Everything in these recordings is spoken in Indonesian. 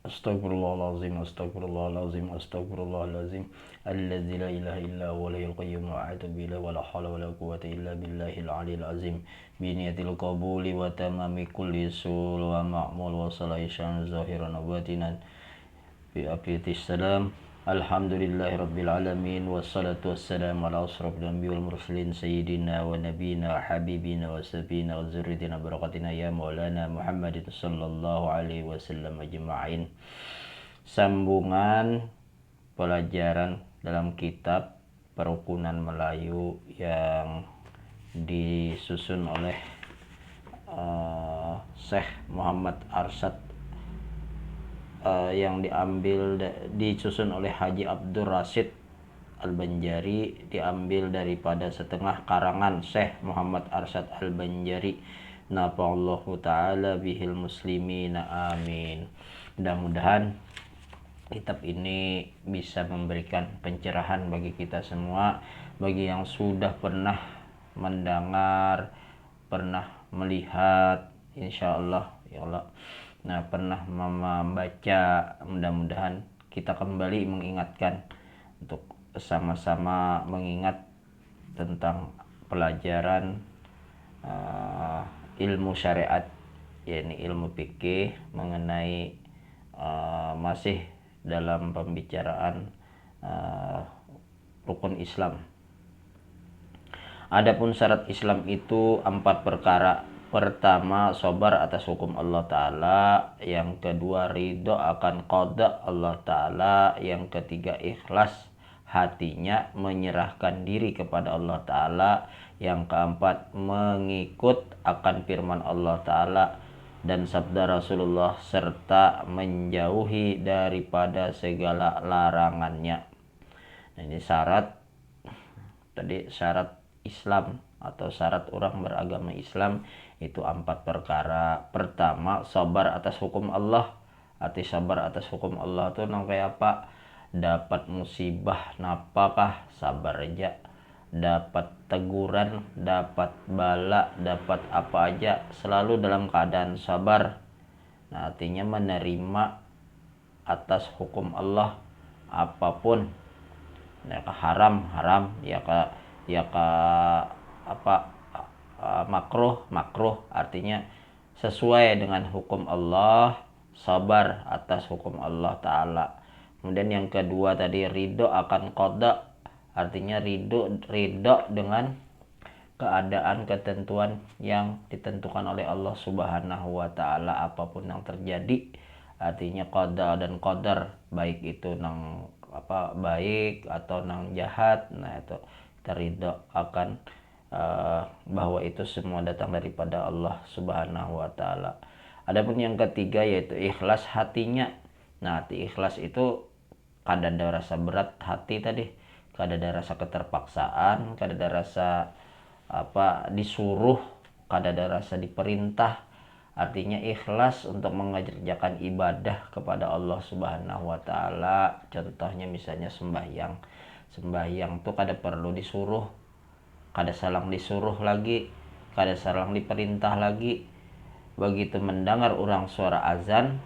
Astaghfirullahalazim, astaghfirullahalazim, astaghfirullahalazim. Alladzi la ilaha illa huwa al qayyum wa a'udzu billahi wa la haula wa la quwwata illa billahil aliyil azim. Bi niyatil qabuli wa tamami kulli sul wa ma'mul wa salahishan zahiran wa batinan. Bi afiyatis salam. Alhamdulillahi rabbil alamin. Wassalatu wassalamu ala asrafil anbiya'i wal mursalin sayyidina wa nabiyina wa habibina wa safina wa zurriyatina barakatina ya maulana Muhammadin sallallahu alaihi wasallam ajma'in. Sambungan pelajaran dalam kitab Perukunan Melayu yang disusun oleh Syekh Muhammad Arsyad, yang disusun oleh Haji Abdul Rashid Al-Banjari, diambil daripada setengah karangan Syekh Muhammad Arsyad Al-Banjari, nafa'allahu ta'ala bihil muslimina, amin. Mudah-mudahan kitab ini bisa memberikan pencerahan bagi kita semua, bagi yang sudah pernah mendengar, pernah melihat, insyaallah ya Allah, pernah membaca. Mudah-mudahan kita kembali mengingatkan untuk sama-sama mengingat tentang pelajaran ilmu syariat, yakni ilmu fikih, mengenai masih dalam pembicaraan rukun Islam. Adapun syarat Islam itu 4 perkara. Pertama, sabar atas hukum Allah Ta'ala. Yang kedua, ridho akan qada Allah Ta'ala. Yang ketiga, ikhlas hatinya menyerahkan diri kepada Allah Ta'ala. Yang keempat, mengikut akan firman Allah Ta'ala dan sabda Rasulullah, serta menjauhi daripada segala larangannya. Nah, ini syarat Islam atau syarat orang beragama Islam itu 4 perkara. Pertama, sabar atas hukum Allah. Arti sabar atas hukum Allah itu kayak apa? Dapat musibah napakah, sabar aja. Dapat teguran, dapat bala, dapat apa aja, selalu dalam keadaan sabar. Nah, artinya menerima atas hukum Allah apapun. Ya haram, makruh, artinya sesuai dengan hukum Allah, sabar atas hukum Allah Ta'ala. Kemudian yang kedua tadi, ridho akan qada, artinya ridho dengan keadaan ketentuan yang ditentukan oleh Allah Subhanahu wa Ta'ala, apapun yang terjadi. Artinya qada dan qadar, baik itu baik atau jahat. Nah, itu kita ridho akan bahwa itu semua datang daripada Allah Subhanahu wa Ta'ala. Adapun yang ketiga yaitu ikhlas hatinya. Nah, hati ikhlas itu kada ada rasa berat hati tadi, kada ada rasa keterpaksaan, kada ada rasa disuruh, kada ada rasa diperintah. Artinya ikhlas untuk mengerjakan ibadah kepada Allah Subhanahu wa Ta'ala. Contohnya misalnya sembahyang tuh kada perlu disuruh, kada salang disuruh lagi, kada salang diperintah lagi. Begitu mendengar orang suara azan,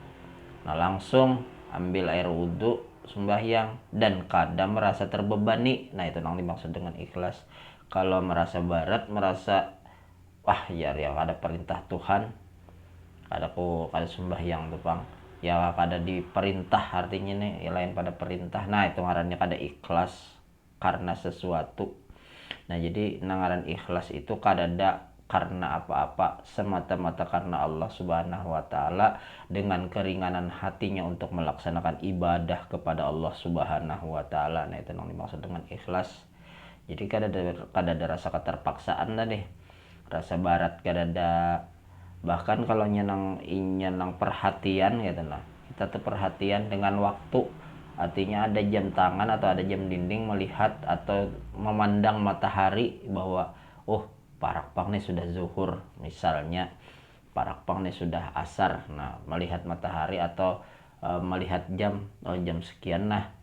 langsung ambil air wudhu, sembahyang, dan kada merasa terbebani. Nah, itu yang dimaksud dengan ikhlas. Kalau merasa berat, merasa ya kada perintah Tuhan, kada sembahyang tuh pang, ya kada diperintah, artinya nih lain pada perintah. Nah, itu ngarannya kada ikhlas karena sesuatu. Nah, jadi ngaran ikhlas itu kada ada karena apa-apa, semata-mata karena Allah Subhanahu wa Ta'ala, dengan keringanan hatinya untuk melaksanakan ibadah kepada Allah Subhanahu wa Ta'ala. Nah, itu yang dimaksud dengan ikhlas. Jadi kada ada rasa keterpaksaan tadi, rasa barat kada ada. Bahkan kalau nyenang perhatian gitu lah, kita tuh perhatian dengan waktu. Artinya ada jam tangan atau ada jam dinding melihat atau memandang matahari bahwa parakpang nih sudah zuhur, misalnya parakpang nih sudah asar. Nah, melihat matahari atau melihat jam sekian, nah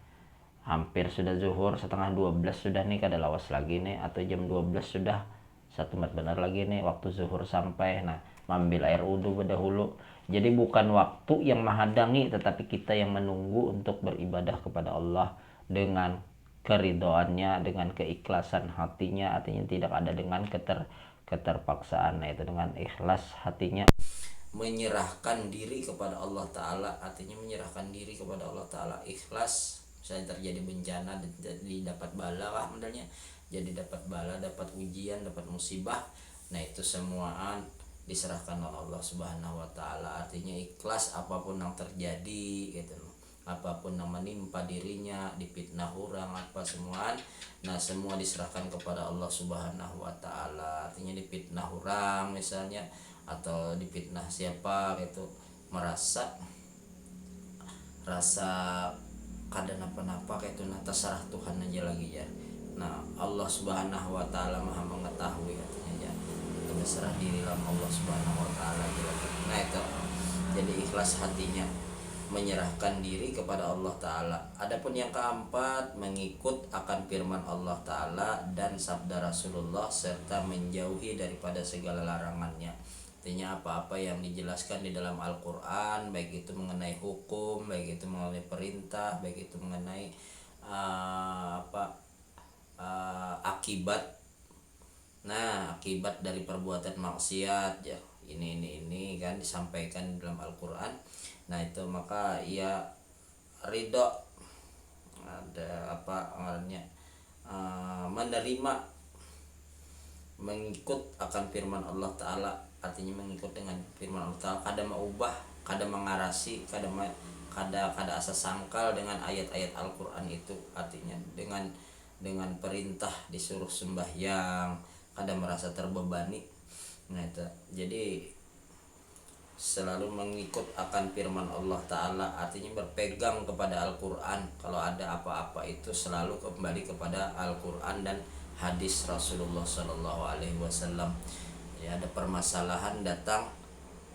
hampir sudah zuhur, setengah 12 sudah nih, kada lawas lagi nih, atau jam 12 sudah 1 menit benar lagi nih waktu zuhur sampai. Nah, mengambil air wudhu dahulu. Jadi bukan waktu yang menghadangi, tetapi kita yang menunggu untuk beribadah kepada Allah dengan keridhoannya, dengan keikhlasan hatinya. Artinya tidak ada dengan keterpaksaan, yaitu dengan ikhlas hatinya, menyerahkan diri kepada Allah Ta'ala. Artinya menyerahkan diri kepada Allah Ta'ala, ikhlas. Misalnya terjadi bencana, jadi dapat bala lah modelnya, jadi dapat bala, dapat ujian, dapat musibah, nah itu semuaan diserahkan oleh Allah Subhanahu wa Ta'ala. Artinya ikhlas apapun yang terjadi gitu, apapun yang menimpa dirinya, dipitnah orang apa semua, nah semua diserahkan kepada Allah Subhanahu wa Ta'ala. Artinya dipitnah orang misalnya, atau dipitnah siapa gitu, merasa kada napa-napa kayak itu, nah terserah Tuhan aja lagi ya. Nah Allah Subhanahu wa Ta'ala maha mengetahui, artinya ya itu berserah diri dalam Allah Subhanahu wa Ta'ala aja lagi. Nah itu jadi ikhlas hatinya, menyerahkan diri kepada Allah Ta'ala. Adapun yang keempat, mengikut akan firman Allah Ta'ala dan sabda Rasulullah, serta menjauhi daripada segala larangannya. Artinya apa-apa yang dijelaskan di dalam Al-Quran, baik itu mengenai hukum, baik itu mengenai perintah, baik itu mengenai akibat. Nah akibat dari perbuatan maksiat ya, ini kan disampaikan di dalam Al-Quran. Nah itu maka ia ridho, ada apa namanya, menerima, mengikut akan firman Allah Ta'ala. Artinya mengikut dengan firman Allah Ta'ala, kada mengubah, kada mengarasi, kada asa sangkal dengan ayat-ayat Al-Quran itu. Artinya dengan perintah disuruh sembahyang, kada merasa terbebani. Nah itu jadi selalu mengikut akan firman Allah Ta'ala, artinya berpegang kepada Al-Quran. Kalau ada apa-apa itu selalu kembali kepada Al-Quran dan hadis Rasulullah SAW. Ya ada permasalahan datang,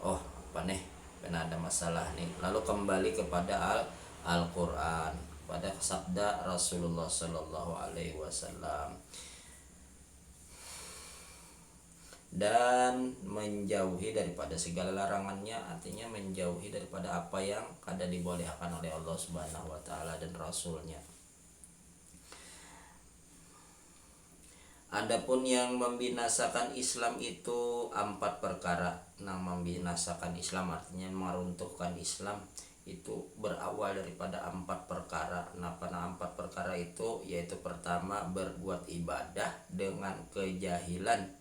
oh apa nih, karena ada masalah nih, lalu kembali kepada Al-Quran, pada sabda Rasulullah SAW. Dan menjauhi daripada segala larangannya, artinya menjauhi daripada apa yang kada dibolehkan oleh Allah Subhanahu wa Ta'ala dan Rasulnya. Adapun yang membinasakan Islam itu 4 perkara. Nah membinasakan Islam artinya meruntuhkan Islam itu berawal daripada 4 perkara. Nah pada 4 perkara itu yaitu pertama, berbuat ibadah dengan kejahilan.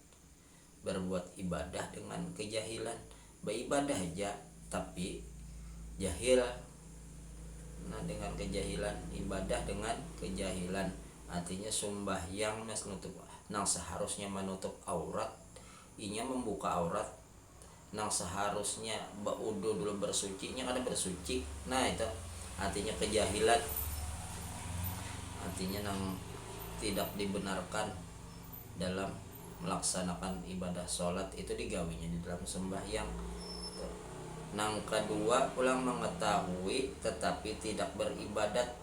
Berbuat ibadah dengan kejahilan, beribadah aja tapi jahil. Nah dengan kejahilan, ibadah dengan kejahilan, artinya sembahyang mas nutup nang seharusnya menutup aurat, inya membuka aurat. Nang seharusnya baudo dulu bersuci, nya kada bersuci. Nah itu artinya kejahilan, artinya nang tidak dibenarkan dalam melaksanakan ibadah sholat itu digawinya di dalam sembahyang. Nang kedua, pulang mengetahui tetapi tidak beribadat.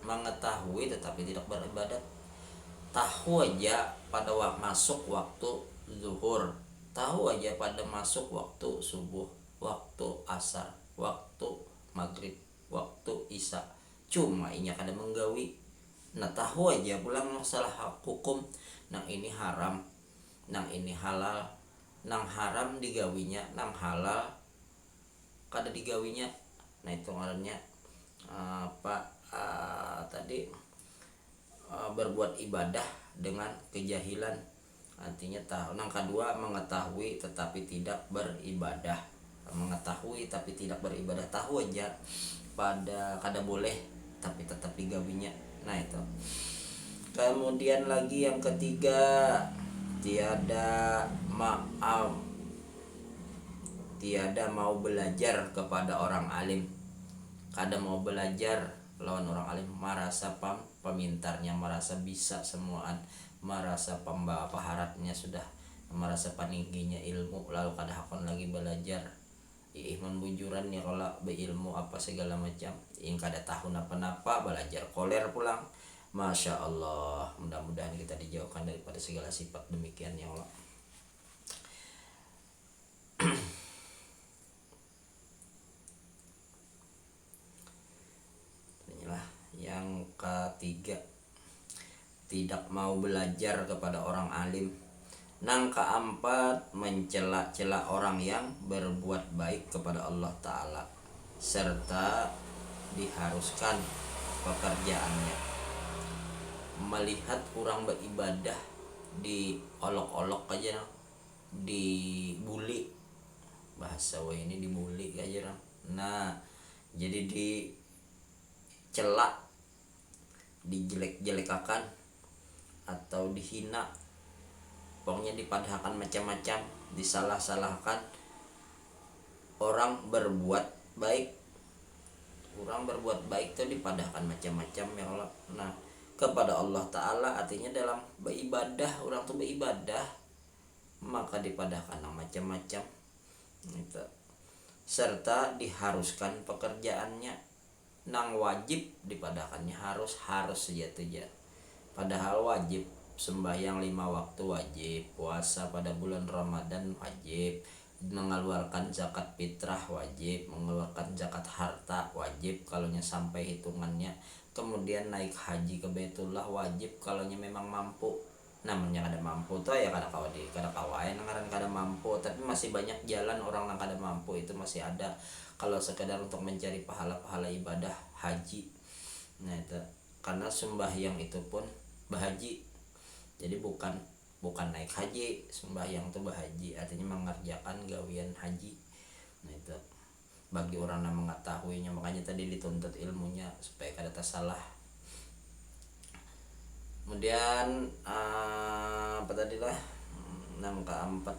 Mengetahui tetapi tidak beribadat, tahu aja pada masuk waktu zuhur, tahu aja pada masuk waktu subuh, waktu asar, waktu maghrib, waktu isya, cuma inya kada menggawi. Nah tahu aja pulang masalah hukum, nang ini haram, nang ini halal, nang haram digawinya, nang halal kada digawinya. Nah itu ngarannya berbuat ibadah dengan kejahilan, artinya tahu. Nang kedua, mengetahui tetapi tidak beribadah. Mengetahui tapi tidak beribadah, tahu aja pada kada boleh tapi tetap digawinya. Nah itu. Kemudian lagi yang ketiga, tiada mau belajar kepada orang alim. Kada mau belajar lawan orang alim, merasa pemintarnya, merasa bisa semuaan, merasa pembawa paharatnya sudah, merasa paningginya ilmu, lalu kada hakon lagi belajar. Iman bujuran ya kalau beilmu apa segala macam, yang kada tahu napa-napa belajar koler pulang. Masya Allah, mudah-mudahan kita dijauhkan daripada segala sifat demikian ya Allah. Yang ketiga, tidak mau belajar kepada orang alim. Nang keempat, mencela-cela orang yang berbuat baik kepada Allah Ta'ala serta diharuskan pekerjaannya. Melihat orang beribadah diolok-olok aja, dibully, bahasa ini dibully aja. Nah, jadi dicela, dijelek-jelekakan atau dihina, pokoknya dipadahkan macam-macam, disalah-salahkan. Orang berbuat baik itu dipadahkan macam-macam ya Allah. Nah, kepada Allah Ta'ala artinya dalam beribadah, orang tuh beribadah maka dipadahkan macam-macam gitu. Serta diharuskan pekerjaannya, nang wajib dipadahkannya harus saja. Padahal wajib sembahyang 5 waktu wajib, puasa pada bulan Ramadan wajib, mengeluarkan zakat fitrah wajib, mengeluarkan zakat harta wajib kalaunya sampai hitungannya. Kemudian naik haji ke Baitullah wajib kalaunya memang mampu. Namanya kada mampu tuh ya kada kawain kada mampu, tapi masih banyak jalan orang yang kada mampu itu masih ada kalau sekedar untuk mencari pahala-pahala ibadah haji. Nah itu karena sembahyang itu pun bahaji, jadi bukan naik haji, sembahyang tuh bahaji artinya mengerjakan gawian haji. Nah itu bagi orang yang mengetahuinya, makanya tadi dituntut ilmunya supaya kada tersalah. Kemudian apa tadi lah, yang keempat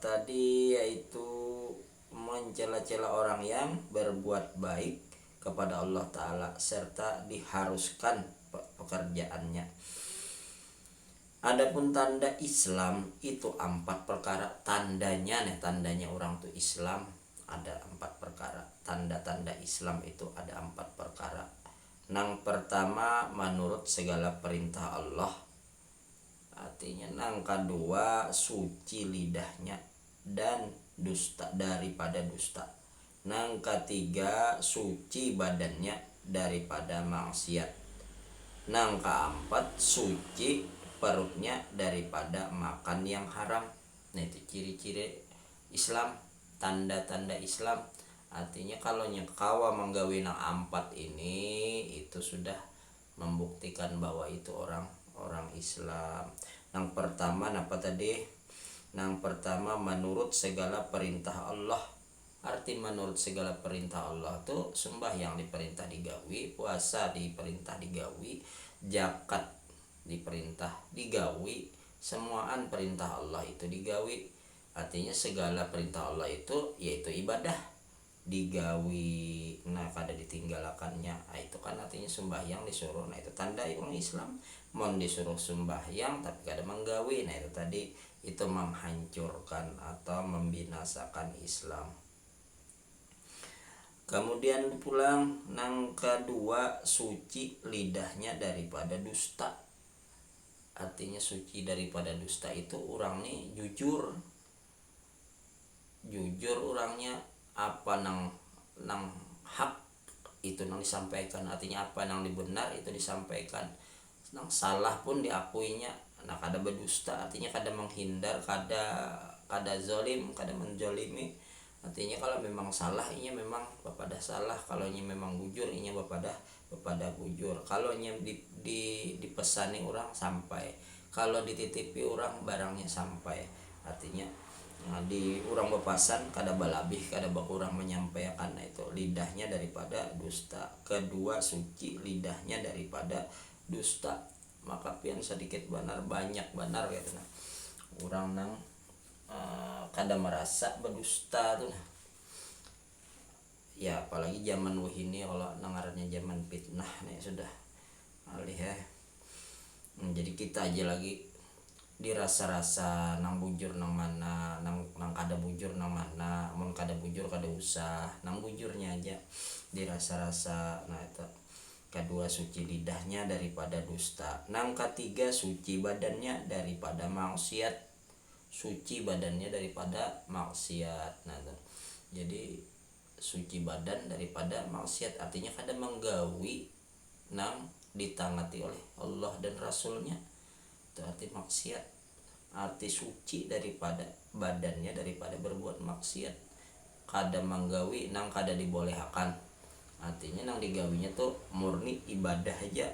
tadi yaitu mencela-cela orang yang berbuat baik kepada Allah Ta'ala serta diharuskan pekerjaannya. Adapun tanda Islam itu 4 perkara tandanya orang tuh Islam ada 4 perkara. Tanda-tanda Islam itu ada 4 perkara. Nang pertama, menurut segala perintah Allah, artinya nang kedua, suci lidahnya dan daripada dusta. Nang ketiga, suci badannya daripada maksiat. Nang keempat, suci perutnya daripada makan yang haram. Nah itu ciri-ciri Islam, tanda-tanda Islam. Artinya kalau kawa menggawi nang 4 ini itu sudah membuktikan bahwa itu orang Islam. Nang pertama apa tadi? Nang pertama, menurut segala perintah Allah. Arti menurut segala perintah Allah tuh sembahyang diperintah digawi, puasa diperintah digawi, zakat diperintah digawi, semuaan perintah Allah itu digawi. Artinya segala perintah Allah itu yaitu ibadah digawi, nah kada ditinggalakannya. Nah, itu kan artinya sembahyang disuruh. Nah itu tanda orang Islam. Mau disuruh sembahyang tapi kada menggawi, nah itu tadi itu menghancurkan atau membinasakan Islam. Kemudian pulang nang kedua, suci lidahnya daripada dusta. Artinya suci daripada dusta itu orang nih jujur orangnya, apa nang hak itu nang disampaikan, artinya apa nang dibenar itu disampaikan, nang salah pun diakuinya. Nah kada berdusta artinya kada menghindar, kada zolim, kada menjolimi. Artinya kalau memang salah inya memang bapada salah, kalau inya memang bujur inya bapada bujur. Kalau inya dipesani orang sampai, kalau dititipi orang barangnya sampai. Artinya di orang bepasan kada balabih, kada bakurang menyampaikan. Nah itu lidahnya daripada dusta. Kedua, suci lidahnya daripada dusta. Maka pian sedikit benar banyak benar gitu. Nah orang nang kada merasa berdusta tuh nah. Ya apalagi zaman ini kalau nangarannya zaman fitnah nih sudah alih ya. Jadi kita aja lagi dirasa-rasa nang bujur nang mana, nang kada bujur nang mana. Mun kada bujur kada usah, nang bujurnya aja dirasa-rasa. Nah itu kedua, suci lidahnya daripada dusta. Nang ketiga, suci badannya daripada maksiat. suci badannya daripada maksiat. Nah tuh. Jadi suci badan daripada maksiat artinya kada menggawi nang ditangati oleh Allah dan Rasulnya, itu arti maksiat. Arti suci daripada badannya daripada berbuat maksiat, kada menggawi nang kada dibolehkan. Artinya nang digawinya tuh murni ibadah aja.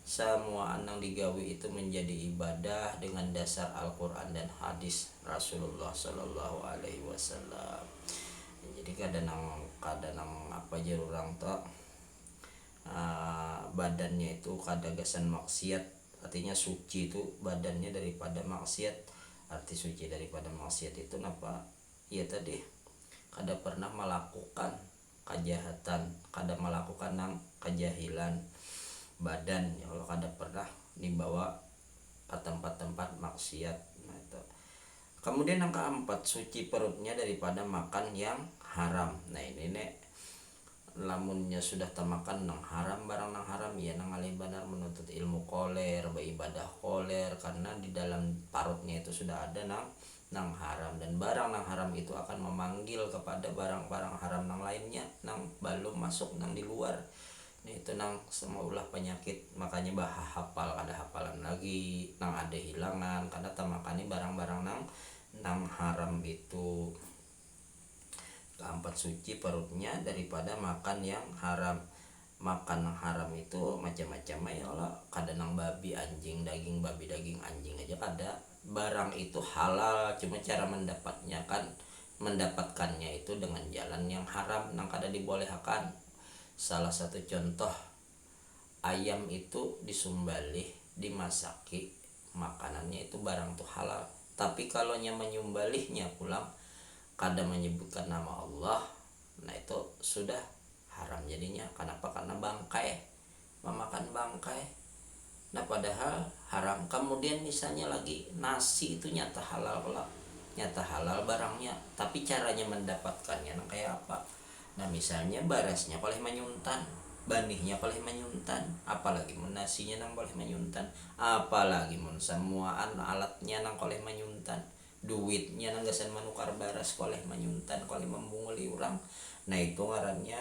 Semua nang digawi itu menjadi ibadah dengan dasar Al-Quran dan hadis Rasulullah Shallallahu Alaihi Wasallam. Jadi kadang apa aja orang tuh badannya itu kada gasan maksiat, artinya suci itu badannya daripada maksiat. Arti suci daripada maksiat itu napa? Ya tadi kada pernah melakukan kejahatan, kada melakukan nang kejahilan badan ya, kalau kada pernah dibawa ke tempat-tempat maksiat. Nah, itu. Kemudian yang keempat, suci perutnya daripada makan yang haram. Nah ini nek lamunnya sudah termakan nang haram, barang nang haram ya nang alih benar menuntut ilmu koler, beribadah koler, karena di dalam parutnya itu sudah ada nang haram, dan barang nang haram itu akan memanggil kepada barang-barang haram nang lainnya nang belum masuk nang di luar. Nah, itu nang semua ulah penyakit, makanya hafal kada hafalan lagi, nang ada hilangan karena termakani barang-barang nang haram itu. Keempat, suci perutnya daripada makan yang haram. Makan yang haram itu macam-macam ya Allah, kada nang babi anjing, daging babi daging anjing aja kada. Barang itu halal, cuma cara mendapatkannya itu dengan jalan yang haram nang kada dibolehkan. Salah satu contoh, ayam itu disumbalih, dimasaki, makanannya itu barang tuh halal. Tapi kalau menyumbalihnya pulang kada menyebutkan nama Allah, nah itu sudah haram jadinya. Kenapa? Karena bangkai, memakan bangkai. Nah padahal haram. Kemudian misalnya lagi nasi itu nyata halal pula, nyata halal barangnya, tapi caranya mendapatkannya nah kayak apa? Nah misalnya barasnya boleh menyuntan, banihnya boleh menyuntan, apalagi mun nasinya nang boleh menyuntan, apalagi mun semuaan alatnya nang boleh menyuntan, duitnya nang gasan manukar baras boleh menyuntan, boleh membunguli orang. Nah itu ngarannya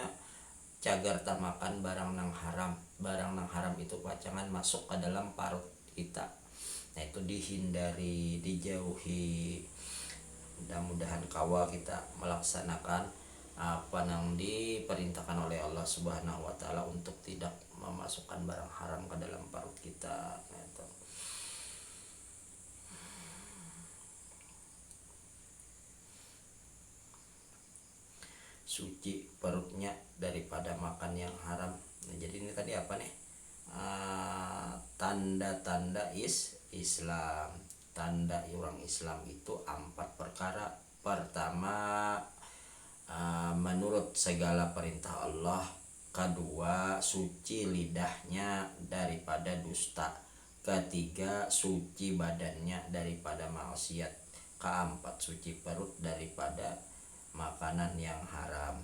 cagar tamakan barang nang haram. Barang nang haram itu pacangan masuk ke dalam parut kita. Nah itu dihindari, dijauhi. Mudah-mudahan kawa kita melaksanakan apa yang diperintahkan oleh Allah Subhanahu wa taala untuk tidak memasukkan barang haram ke dalam parut kita. Nah, itu. Suci perutnya daripada makan yang haram. Nah, jadi ini tadi apa nih? Tanda-tanda Islam. Tanda orang Islam itu 4 perkara. Pertama, menurut segala perintah Allah. Kedua, suci lidahnya daripada dusta. Ketiga, suci badannya daripada maksiat. Keempat, suci perut daripada makanan yang haram.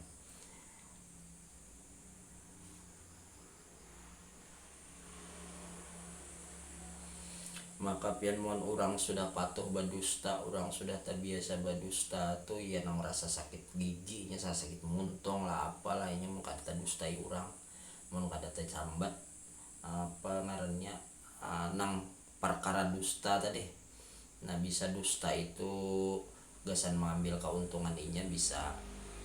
Maka pian mon orang sudah patuh berdusta, orang sudah terbiasa berdusta tuh ya nang rasa sakit giginya, sakit muntong lah apalah ini mau kata dustai orang, mau kata sambat apa ngarannya nang perkara dusta tadi. Nah bisa dusta itu gasan mengambil keuntungan inya,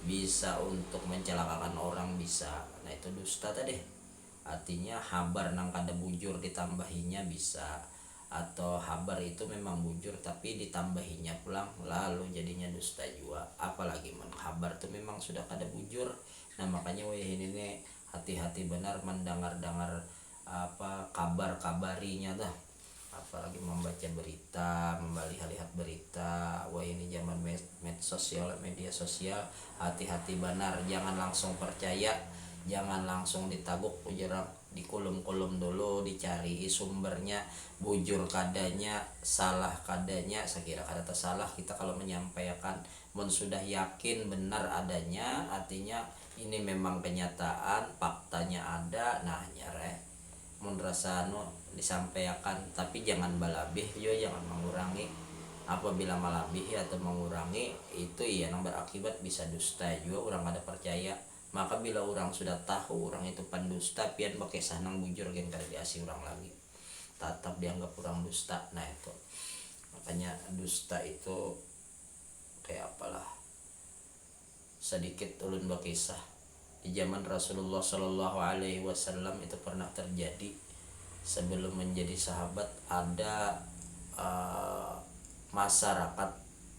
bisa untuk mencelakakan orang bisa. Nah itu dusta tadi, artinya habar nang kada bujur ditambahinya bisa, atau habar itu memang bujur tapi ditambahinya pulang lalu jadinya dusta juga. Apalagi habar itu memang sudah kada bujur. Nah makanya ini nih hati-hati benar mendengar-dengar apa kabar-kabarinya dah, apalagi membaca berita, lihat berita. Wah ini zaman media sosial, hati-hati benar, jangan langsung percaya, jangan langsung ditaguk ujar, di kolom-kolom dulu, dicari sumbernya, bujur kadanya, salah kadanya. Saya kira kada tersalah kita kalau menyampaikan, mun sudah yakin benar adanya, artinya ini memang kenyataan, faktanya ada. Nah nyare mun rasa disampaikan, tapi jangan balabih yo, jangan mengurangi apabila melebihi atau mengurangi itu ya yang berakibat bisa dusta juga orang ada percaya. Maka bila orang sudah tahu orang itu pendusta pian pakai sanang bujur gen kada diasi orang lagi tetap dianggap orang dusta. Nah itu makanya dusta itu kayak apalah, sedikit ulun berkisah di zaman Rasulullah Shallallahu Alaihi Wasallam itu pernah terjadi. Sebelum menjadi sahabat ada masyarakat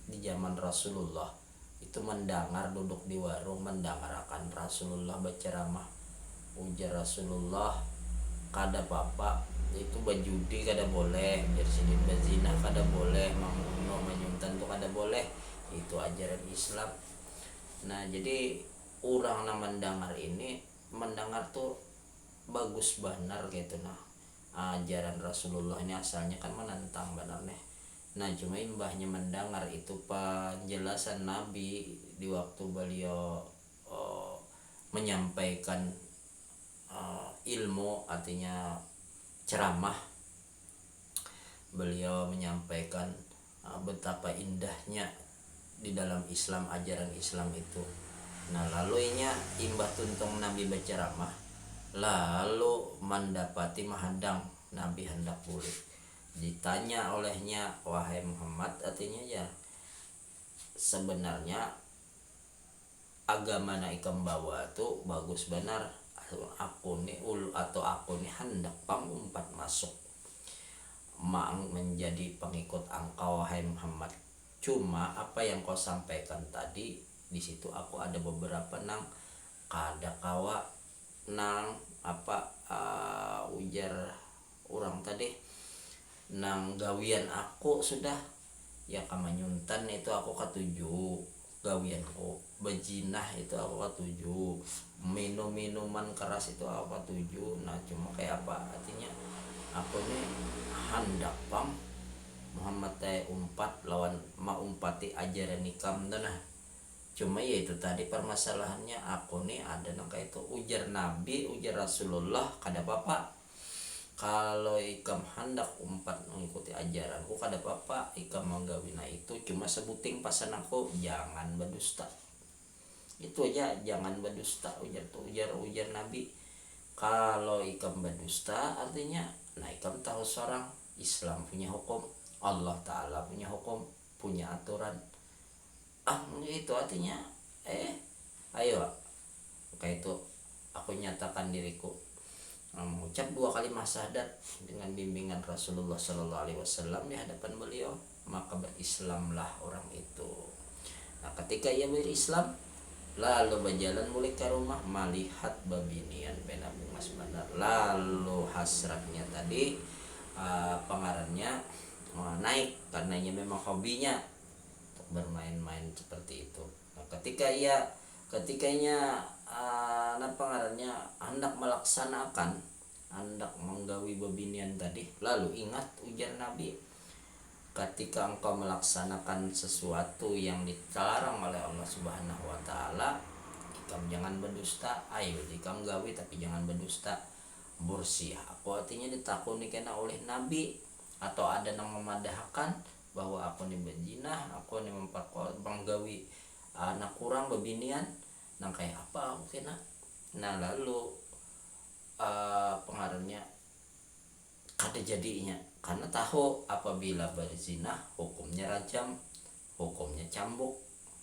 di zaman Rasulullah itu mendengar duduk di warung mendengarkan Rasulullah berceramah. Ujar Rasulullah, kada apa-apa itu berjudi kada boleh, bersedih berzina kada boleh, membunuh menyuntan itu kada boleh, itu ajaran Islam. Nah jadi orang yang mendengar ini mendengar tuh bagus benar gitu. Nah ajaran Rasulullah ini asalnya kan menentang benar nih. Nah cuma imbahnya mendengar itu penjelasan Nabi di waktu beliau menyampaikan ilmu, artinya ceramah. Beliau menyampaikan betapa indahnya di dalam Islam, ajaran Islam itu. Nah lalu imbah tuntung Nabi berceramah, lalu mendapati menghadang Nabi hendak pulih. Ditanya olehnya, wahai Muhammad, artinya ya sebenarnya agama na ikam bawa tuh bagus benar, aku nih hendak pangumpat masuk menjadi pengikut engkau wahai Muhammad. Cuma apa yang kau sampaikan tadi di situ aku ada beberapa nang kada kawa nang ujar orang tadi nang gawian aku sudah ya kamanyuntan itu aku ketujuh, gawianku bejinah itu aku ketujuh, minuman keras itu aku ketujuh. Nah cuma kayak apa artinya aku nih hendak pam Muhammad teh umpat lawan umpati ajaran nikam tuh. Nah cuma ya itu tadi permasalahannya aku nih ada nang kayak itu ujar Nabi, ujar Rasulullah kada apa-apa kalau ikam hendak umpat mengikuti ajaranku kada apa-apa ikam menggawina itu, cuma sebuting pasan aku jangan berdusta. Itu aja, jangan berdusta ujar Nabi. Kalau ikam berdusta artinya nah ikam tahu seorang Islam punya hukum, Allah Ta'ala punya hukum, punya aturan. Itu artinya ayo kayak itu aku nyatakan diriku mengucap 2 kalimat syahadat dengan bimbingan Rasulullah Shallallahu Alaihi Wasallam di hadapan beliau, maka berislamlah orang itu. Nah ketika ia berislam lalu berjalan mulai ke rumah melihat babinian penabung mas benar, lalu hasratnya tadi pengarannya naik karena ia memang hobinya untuk bermain-main seperti itu. Nah ketikanya pengarannya hendak melaksanakan, hendak menggawi babinian tadi, lalu ingat ujar Nabi, ketika engkau melaksanakan sesuatu yang dilarang oleh Allah Subhanahu wa Ta'ala, ikam jangan berdusta. Ayo ikam gawi tapi jangan berdusta. Bersih aku artinya ditakuni kena oleh Nabi atau ada yang memadahkan bahwa aku ini berzina, aku ini menggawi anak kurang babinian nang kayak apa aku kena. Nah lalu pengaruhnya kada jadinya karena tahu apabila berzina hukumnya rajam, hukumnya cambuk.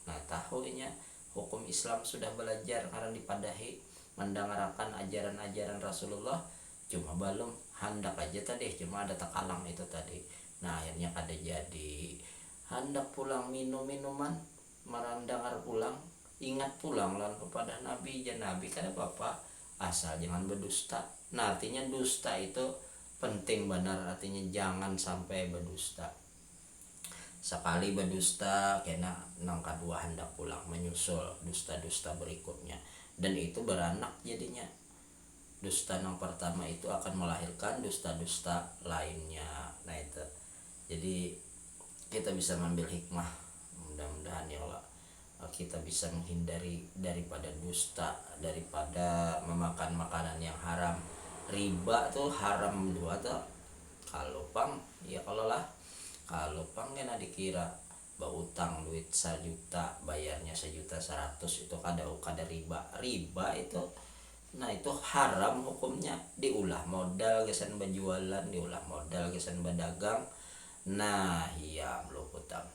Nah tahunya hukum Islam sudah belajar karena dipadahi mendengarkan ajaran-ajaran Rasulullah, cuma belum hendak aja tadi, cuma ada takalang itu tadi. Nah akhirnya kada jadi hendak pulang minuman merendengar pulang, ingat pulang lalu kepada Nabi, ya Nabi kada apa-apa asal jangan berdusta. Nah artinya dusta itu penting benar, artinya jangan sampai berdusta. Sekali berdusta kena nang kedua hendak pulang menyusul dusta-dusta berikutnya, dan itu beranak jadinya. Dusta yang pertama itu akan melahirkan dusta-dusta lainnya. Nah itu jadi kita bisa mengambil hikmah, mudah-mudahan ya Allah kita bisa menghindari daripada dusta, daripada memakan makanan yang haram. Riba tuh haram dua tuh kalau pang ya kalau lah Kalau pengen dikira utang duit 1 juta bayarnya 1.100.000, itu kada riba itu. Nah itu haram hukumnya. Diulah modal gesan berjualan, diulah modal gesan berdagang. Nah iya belum utang.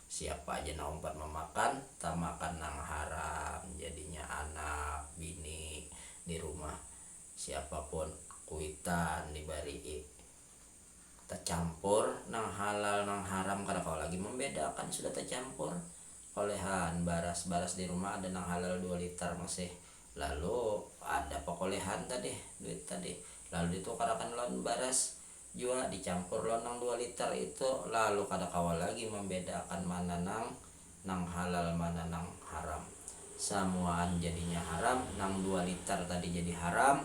Siapa aja na umpat memakan, tak makan nang haram, jadinya anak bini di rumah siapapun kuitan dibari tercampur nang halal nang haram. Karena kalau lagi membedakan sudah tercampur. Kolehan baras di rumah ada nang halal 2 liter masih, lalu ada pekolehan tadi duit tadi, lalu ditukarakan lawan baras juga dicampur lawan nang 2 liter itu, lalu kada kawal lagi membedakan mana nang halal mana nang haram. Samuaan jadinya haram, nang 2 liter tadi jadi haram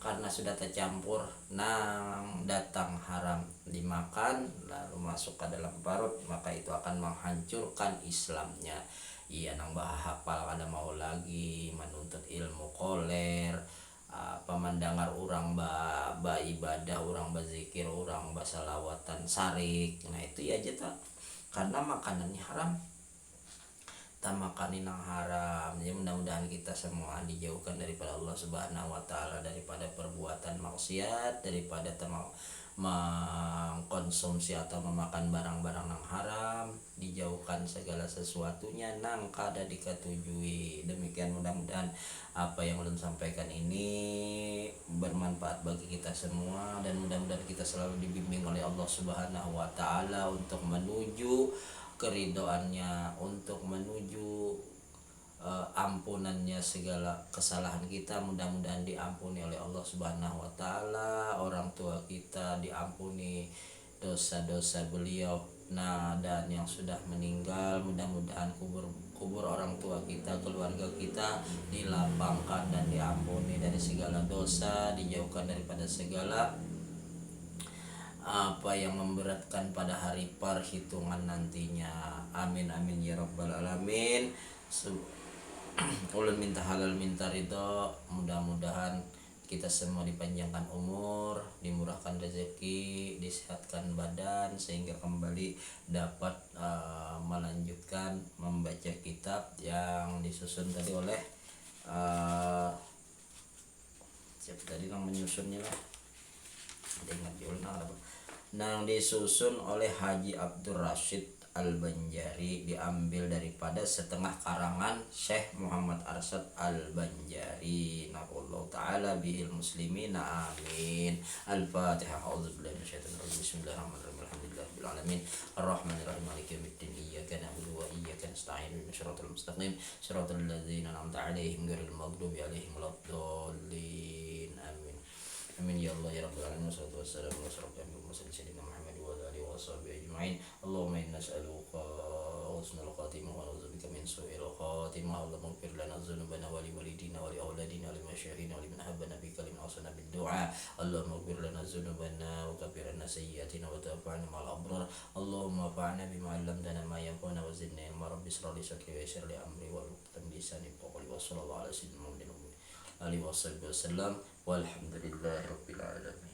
karena sudah tercampur nang datang haram dimakan lalu masuk ke dalam perut, maka itu akan menghancurkan Islamnya. Iya nang hafal kada mau lagi menuntut ilmu koler, pemandangar orang ibadah, orang berzikir, orang basalawatan sarik. Nah itu ya aja tak, karena makanannya haram, tak makanin yang haram. Jadi mudah-mudahan kita semua dijauhkan daripada Allah Subhanahu wa taala, daripada perbuatan maksiat, daripada mengkonsumsi atau memakan barang-barang yang haram, dijauhkan segala sesuatunya nang kada diketujui. Demikian mudah-mudahan apa yang ulun sampaikan ini bermanfaat bagi kita semua, dan mudah-mudahan kita selalu dibimbing oleh Allah Subhanahu wa taala untuk menuju keridoannya, untuk menuju ampunannya segala kesalahan kita. Mudah-mudahan diampuni oleh Allah Subhanahu wa taala, orang tua kita diampuni dosa-dosa beliau. Nah dan yang sudah meninggal mudah-mudahan kubur orang tua kita, keluarga kita dilapangkan dan diampuni dari segala dosa, dijauhkan daripada segala apa yang memberatkan pada hari perhitungan nantinya. Amin amin ya rabbal alamin. Ulun minta halal minta ridho, mudah-mudahan kita semua dipanjangkan umur, dimurahkan rezeki, disehatkan badan, sehingga kembali dapat melanjutkan membaca kitab yang disusun tadi oleh siapa tadi yang menyusunnya lah, ada ingat judulnya apa, yang disusun oleh Haji Abdul Rashid Al-Banjari, diambil daripada setengah karangan Syekh Muhammad Arsyad Al-Banjari, nafa'allahu ta'ala bihil muslimin, amin. Al-Fatihah. A'udzubillahi minasyaitonir rajim. Bismillahirrahmanirrahim. Alhamdulillahirabbil alamin. Arrahmanirrahim. Maliki yaumiddin. Iyyaka na'budu wa iyyaka nasta'in. Ihdinas siratal mustaqim. Siratal ladzina an'amta 'alaihim ghairil maghdubi 'alaihim waladdallin. Amin. Amin ya Allah ya rabbal alamin. Wassalatu wassalamu ala asyrofil mursalin Muhammad wa ala alihi washabihi ajma'in. Allahumma inna nas'aluka husnal khatimah wa na'udzubika min su'il khatimah. Allahumma ighfir lana dzunubana wa li walidina wa li auladina wa li masyayikhina wa liman habbana bika liman awsana bid du'a. Allahumma ighfir lana dzunubana wa kaffir 'anna sayyi'atina wa tawaffana ma'al abrar. Allahumma fa'na bima 'allamtana ma yanfa'una wa zidna ilma. Rabbi ishrah li sadri wa yassir li amri wa hlul lisani yafqahu qawli. Wa sallallahu ala sayyidina Muhammadin wa alihi wasallam. Walhamdulillahi rabbil alamin.